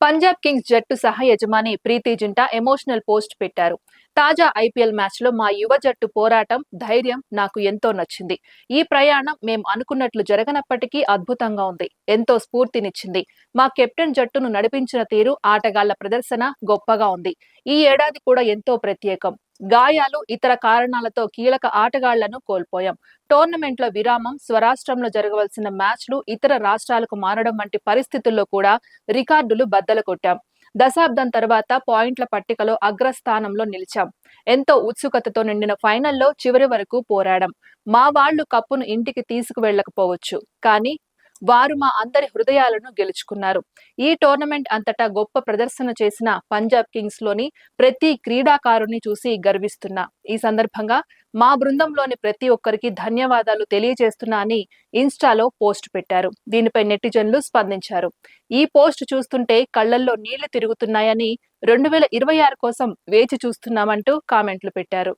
Punjab Kings జట్టు సహ యజమాని ప్రీతి జింటా ఎమోషనల్ పోస్ట్ పెట్టారు. తాజా ఐపీఎల్ మ్యాచ్ లో మా యువ జట్టు పోరాటం, ధైర్యం నాకు ఎంతో నచ్చింది. ఈ ప్రయాణం మేం అనుకున్నట్లు జరగనప్పటికీ అద్భుతంగా ఉంది. ఎంతో స్ఫూర్తినిచ్చింది. మా కెప్టెన్ జట్టును నడిపించిన తీరు, ఆటగాళ్ల ప్రదర్శన గొప్పగా ఉంది. ఈ ఏడాది కూడా ఎంతో ప్రత్యేకం. గాయాలు, ఇతర కారణాలతో కీలక ఆటగాళ్లను కోల్పోయాం. టోర్నమెంట్లో విరామం, స్వరాష్ట్రంలో జరగవలసిన మ్యాచ్లు ఇతర రాష్ట్రాలకు మారడం వంటి పరిస్థితుల్లో కూడా రికార్డులు బద్దలు కొట్టాం. దశాబ్దం తర్వాత పాయింట్ల పట్టికలో అగ్రస్థానంలో నిలిచాం. ఎంతో ఉత్సుకతతో నిండిన ఫైనల్లో చివరి వరకు పోరాడాం. మా వాళ్లు కప్పును ఇంటికి తీసుకువెళ్లకపోవచ్చు, కానీ వారు మా అందరి హృదయాలను గెలుచుకున్నారు. ఈ టోర్నమెంట్ అంతటా గొప్ప ప్రదర్శన చేసిన పంజాబ్ కింగ్స్ లోని ప్రతి క్రీడాకారుని చూసి గర్విస్తున్నా. ఈ సందర్భంగా మా బృందంలోని ప్రతి ఒక్కరికి ధన్యవాదాలు తెలియజేస్తున్నా అని ఇన్స్టాలో పోస్ట్ పెట్టారు. దీనిపై నెటిజన్లు స్పందించారు. ఈ పోస్ట్ చూస్తుంటే కళ్లల్లో నీళ్లు తిరుగుతున్నాయని, 2026 కోసం వేచి చూస్తున్నామంటూ కామెంట్లు పెట్టారు.